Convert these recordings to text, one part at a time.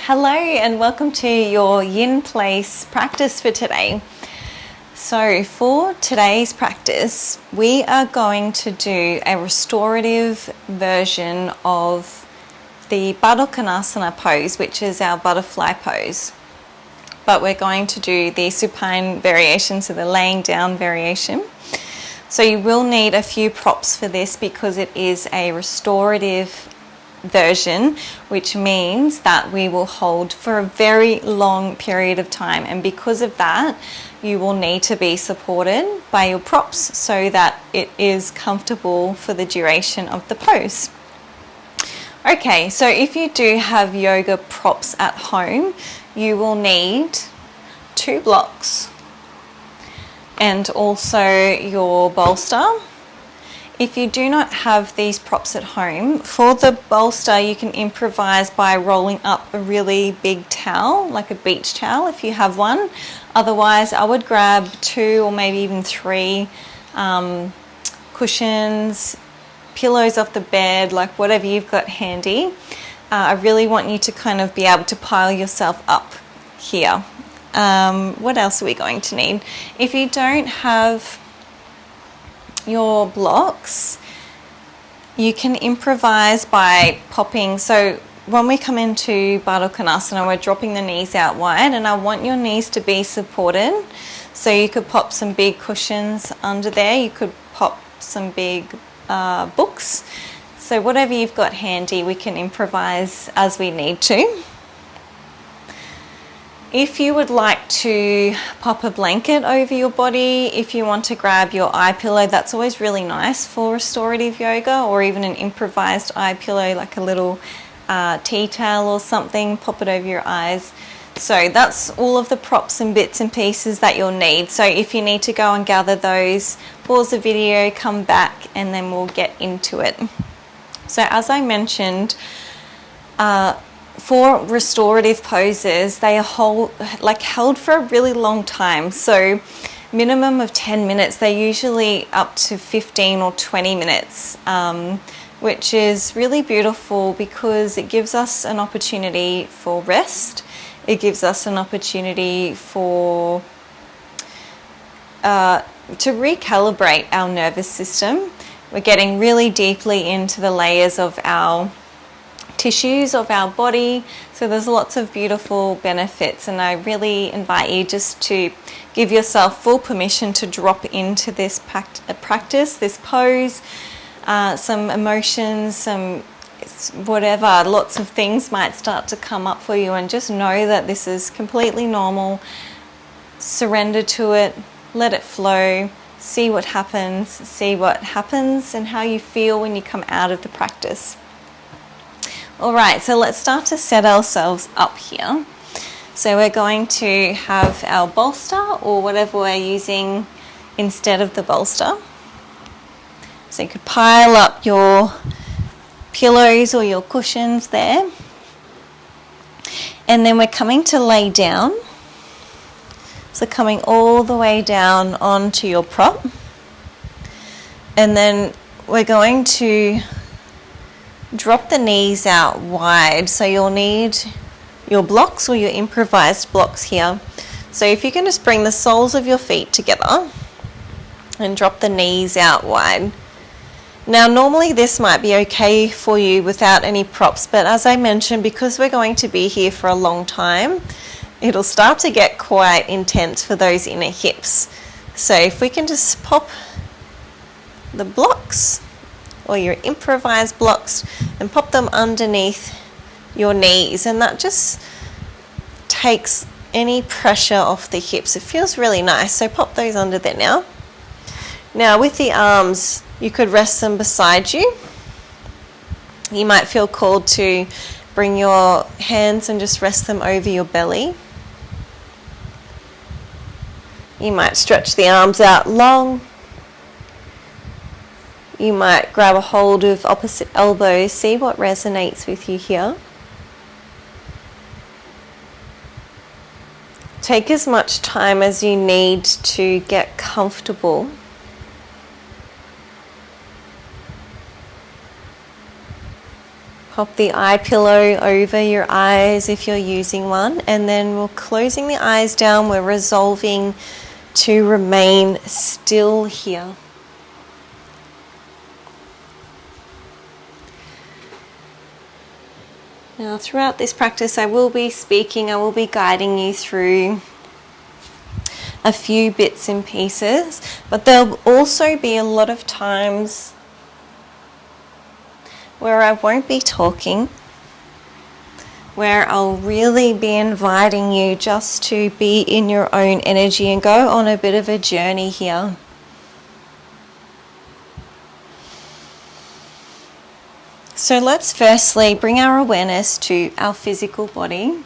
Hello and welcome to your Yin Place practice for today. So for today's practice, we are going to do a restorative version of the Badhakonasana pose, which is our butterfly pose. But we're going to do the supine variation, so the laying down variation. So you will need a few props for this because it is a restorative version, which means that we will hold for a very long period of time, and because of that you will need to be supported by your props so that it is comfortable for the duration of the pose. Okay, so if you do have yoga props at home, you will need 2 blocks and also your bolster. If you do not have these props at home, for the bolster you can improvise by rolling up a really big towel, like a beach towel if you have one. Otherwise, I would grab 2 or maybe even 3 cushions, pillows off the bed, like whatever you've got handy. I really want you to kind of be able to pile yourself up here. What else are we going to need? If you don't have your blocks, you can improvise by popping. So when we come into Badhakonasana, we're dropping the knees out wide, and I want your knees to be supported. So you could pop some big cushions under there, you could pop some big books. So whatever you've got handy, we can improvise as we need to. If you would like to pop a blanket over your body, if you want to grab your eye pillow, that's always really nice for restorative yoga, or even an improvised eye pillow, like a little tea towel or something, pop it over your eyes. So that's all of the props and bits and pieces that you'll need. So if you need to go and gather those, pause the video, come back, and then we'll get into it. So as I mentioned, for restorative poses, they are held for a really long time. So minimum of 10 minutes, they're usually up to 15 or 20 minutes, which is really beautiful because it gives us an opportunity for rest. It gives us an opportunity for to recalibrate our nervous system. We're getting really deeply into the layers of our tissues of our body, so there's lots of beautiful benefits, and I really invite you just to give yourself full permission to drop into this practice, this pose. Some emotions, some whatever, lots of things might start to come up for you, and just know that this is completely normal. Surrender to it, let it flow, see what happens and how you feel when you come out of the practice. Alright, so let's start to set ourselves up here. So we're going to have our bolster, or whatever we're using instead of the bolster. So you could pile up your pillows or your cushions there. And then we're coming to lay down. So coming all the way down onto your prop. And then we're going to drop the knees out wide, so you'll need your blocks or your improvised blocks here. So if you can just bring the soles of your feet together and drop the knees out wide. Now normally this might be okay for you without any props, but as I mentioned, because we're going to be here for a long time, it'll start to get quite intense for those inner hips. So if we can just pop the blocks or your improvised blocks and pop them underneath your knees, and that just takes any pressure off the hips. It feels really nice, so pop those under there now. Now with the arms, you could rest them beside you. You might feel called to bring your hands and just rest them over your belly. You might stretch the arms out long. You might grab a hold of opposite elbows, see what resonates with you here. Take as much time as you need to get comfortable. Pop the eye pillow over your eyes if you're using one, and then we're closing the eyes down. We're resolving to remain still here. Now, throughout this practice, I will be speaking, I will be guiding you through a few bits and pieces, but there'll also be a lot of times where I won't be talking, where I'll really be inviting you just to be in your own energy and go on a bit of a journey here. So let's firstly bring our awareness to our physical body.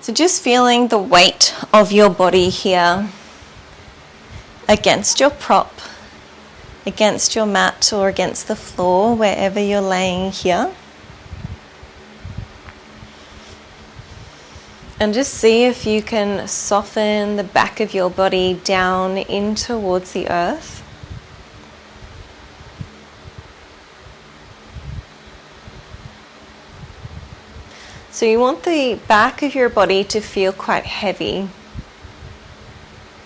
So just feeling the weight of your body here against your prop, against your mat or against the floor, wherever you're laying here. And just see if you can soften the back of your body down in towards the earth. So you want the back of your body to feel quite heavy.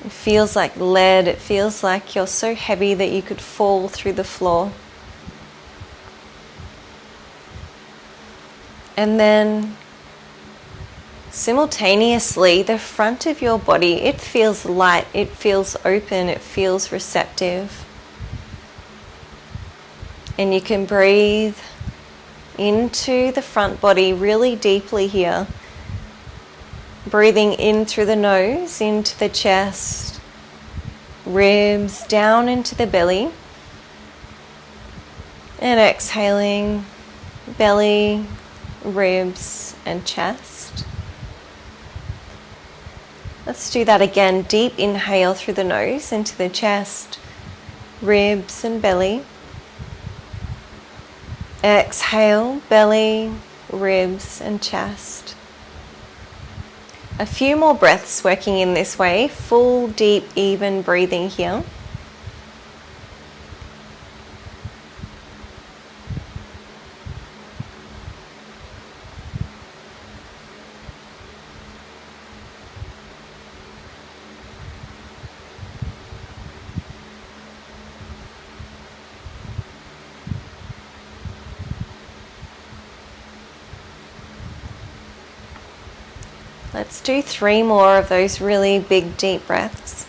It feels like lead, it feels like you're so heavy that you could fall through the floor. And then simultaneously, the front of your body, it feels light, it feels open, it feels receptive. And you can breathe into the front body really deeply here. Breathing in through the nose, into the chest, ribs, down into the belly. And exhaling, belly, ribs, and chest. Let's do that again. Deep inhale through the nose, into the chest, ribs, and belly. Exhale, belly, ribs, and chest. A few more breaths working in this way, full, deep, even breathing here. Let's do 3 more of those really big, deep breaths.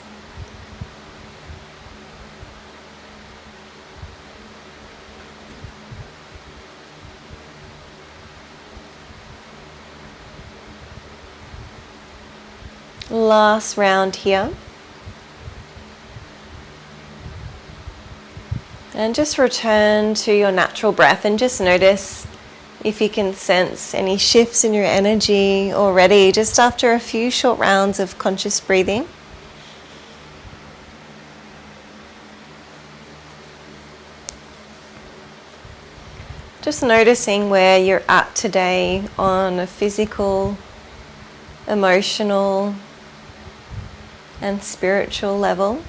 Last round here. And just return to your natural breath and just notice if you can sense any shifts in your energy already, just after a few short rounds of conscious breathing. Just noticing where you're at today on a physical, emotional, and spiritual level.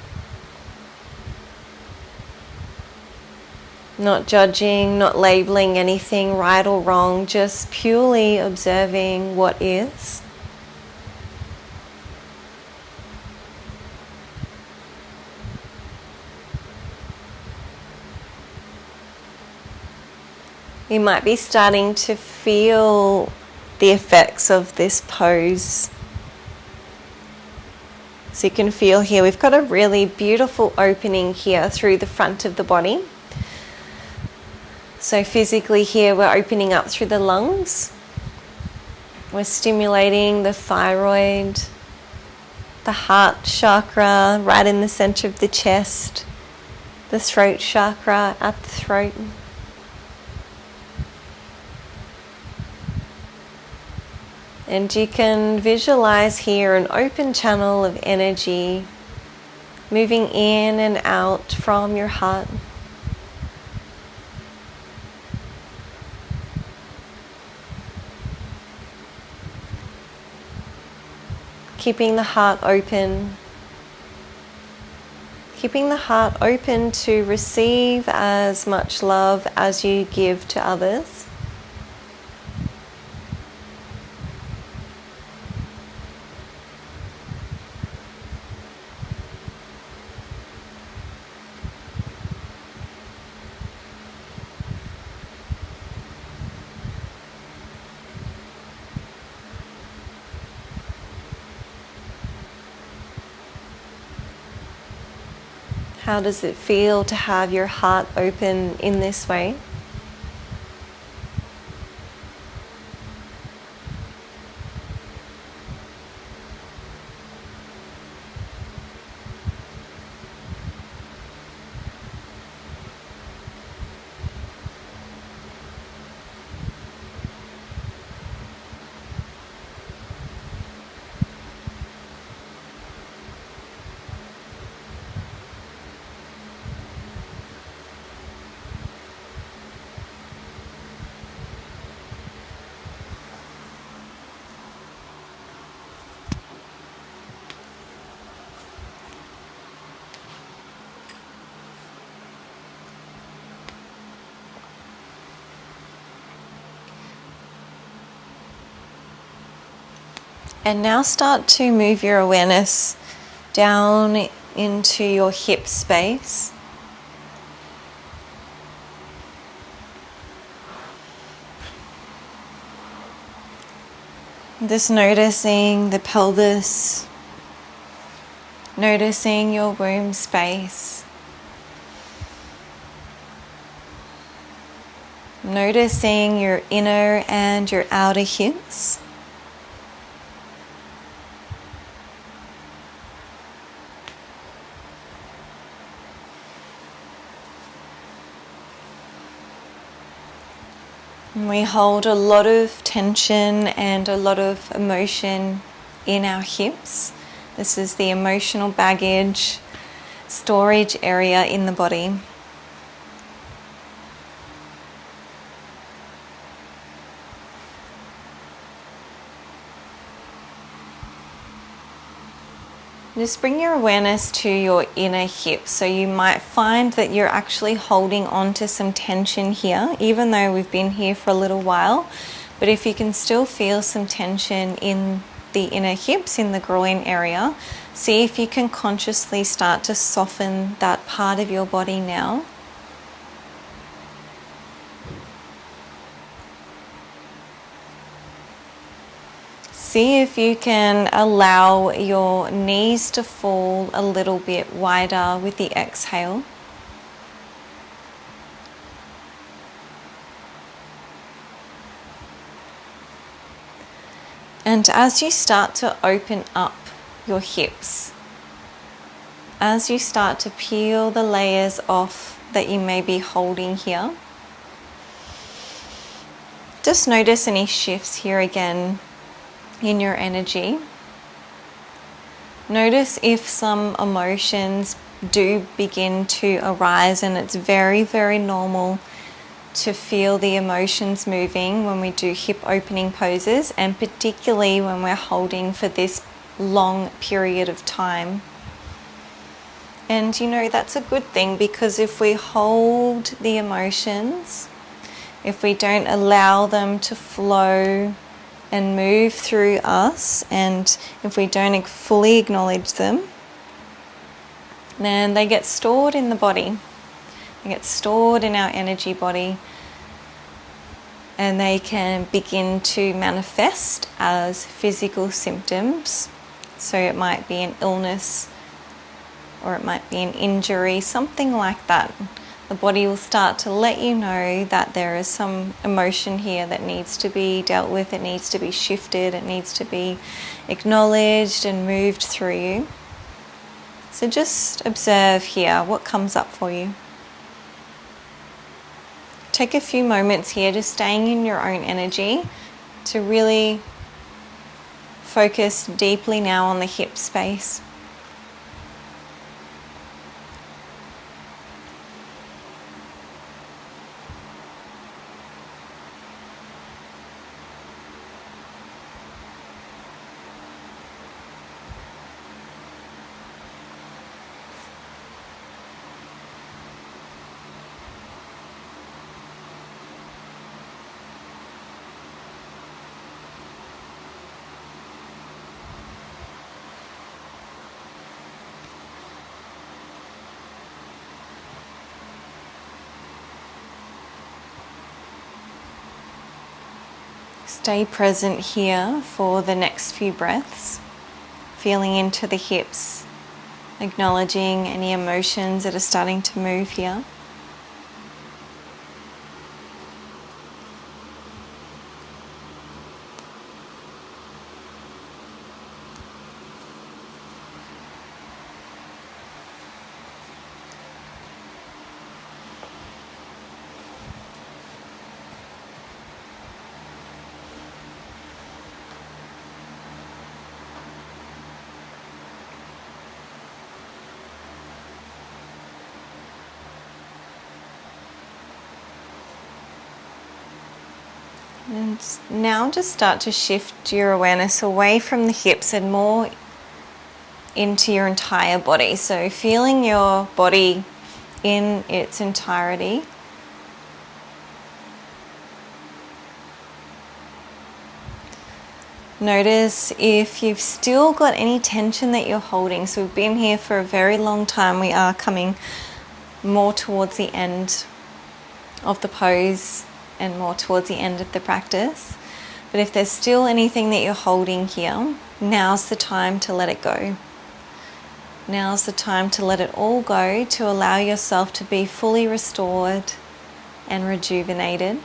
Not judging, not labeling anything right or wrong, just purely observing what is. You might be starting to feel the effects of this pose. So you can feel here, we've got a really beautiful opening here through the front of the body. So physically here, we're opening up through the lungs. We're stimulating the thyroid, the heart chakra right in the center of the chest, the throat chakra at the throat. And you can visualize here an open channel of energy moving in and out from your heart. Keeping the heart open, Keeping the heart open to receive as much love as you give to others. How does it feel to have your heart open in this way? And now start to move your awareness down into your hip space. Just noticing the pelvis, noticing your womb space, noticing your inner and your outer hips. We hold a lot of tension and a lot of emotion in our hips. This is the emotional baggage storage area in the body. Just bring your awareness to your inner hips. So you might find that you're actually holding on to some tension here, even though we've been here for a little while. But if you can still feel some tension in the inner hips, in the groin area, see if you can consciously start to soften that part of your body now. See if you can allow your knees to fall a little bit wider with the exhale. And as you start to open up your hips, as you start to peel the layers off that you may be holding here, just notice any shifts here again in your energy. Notice if some emotions do begin to arise, and it's very, very normal to feel the emotions moving when we do hip opening poses, and particularly when we're holding for this long period of time. And that's a good thing, because if we hold the emotions, if we don't allow them to flow and move through us, and if we don't fully acknowledge them, then they get stored in the body. They get stored in our energy body, and they can begin to manifest as physical symptoms. So it might be an illness, or it might be an injury, something like that. The body will start to let you know that there is some emotion here that needs to be dealt with, it needs to be shifted, it needs to be acknowledged and moved through you. So just observe here what comes up for you. Take a few moments here just staying in your own energy to really focus deeply now on the hip space. Stay present here for the next few breaths, feeling into the hips, acknowledging any emotions that are starting to move here. And now just start to shift your awareness away from the hips and more into your entire body. So feeling your body in its entirety. Notice if you've still got any tension that you're holding. So we've been here for a very long time. We are coming more towards the end of the pose and more towards the end of the practice. But if there's still anything that you're holding here, now's the time to let it go. Now's the time to let it all go, to allow yourself to be fully restored and rejuvenated.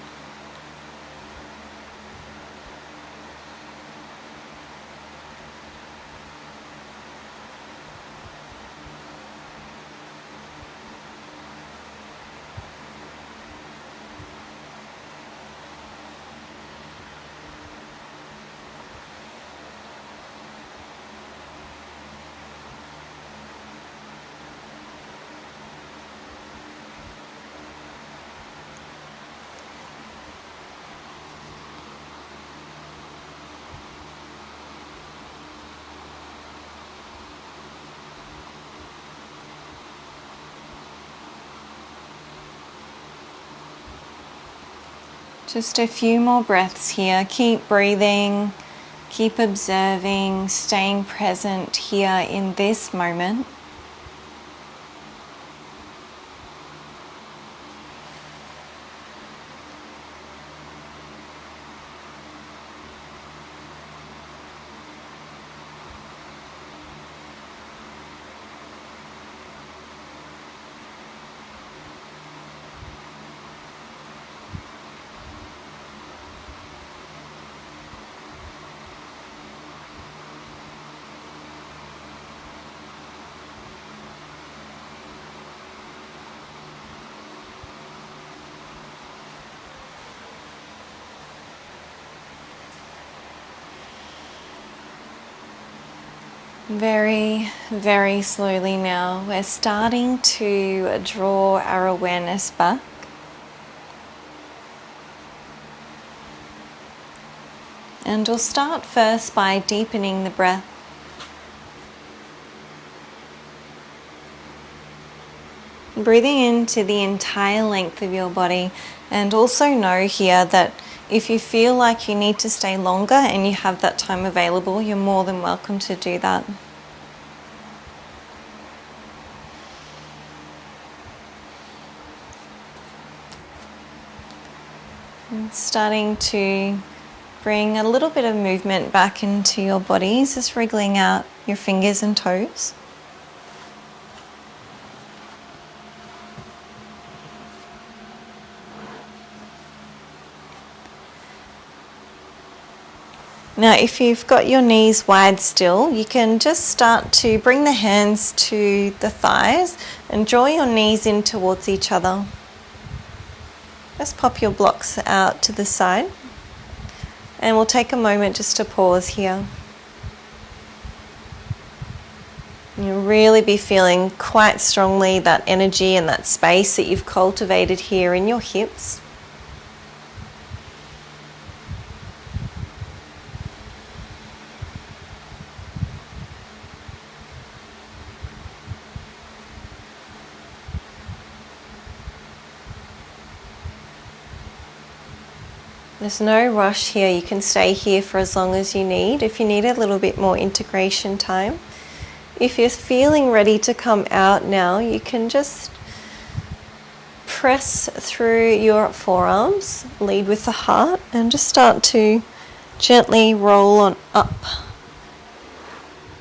Just a few more breaths here. Keep breathing, keep observing, staying present here in this moment. Very, very slowly now, we're starting to draw our awareness back. And we'll start first by deepening the breath. Breathing into the entire length of your body, and also know here that if you feel like you need to stay longer and you have that time available, you're more than welcome to do that. And starting to bring a little bit of movement back into your bodies, just wriggling out your fingers and toes. Now, if you've got your knees wide still, you can just start to bring the hands to the thighs and draw your knees in towards each other. Just pop your blocks out to the side. And we'll take a moment just to pause here. You'll really be feeling quite strongly that energy and that space that you've cultivated here in your hips. There's no rush here. You can stay here for as long as you need. If you need a little bit more integration time. If you're feeling ready to come out now, you can just press through your forearms, lead with the heart, and just start to Gently roll on up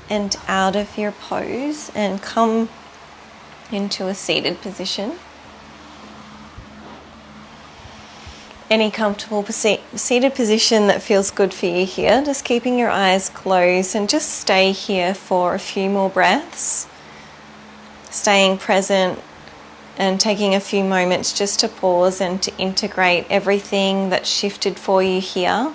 and out of your pose and come into a seated position. Any comfortable seated position that feels good for you here, just keeping your eyes closed, and just stay here for a few more breaths, staying present and taking a few moments just to pause and to integrate everything that's shifted for you here.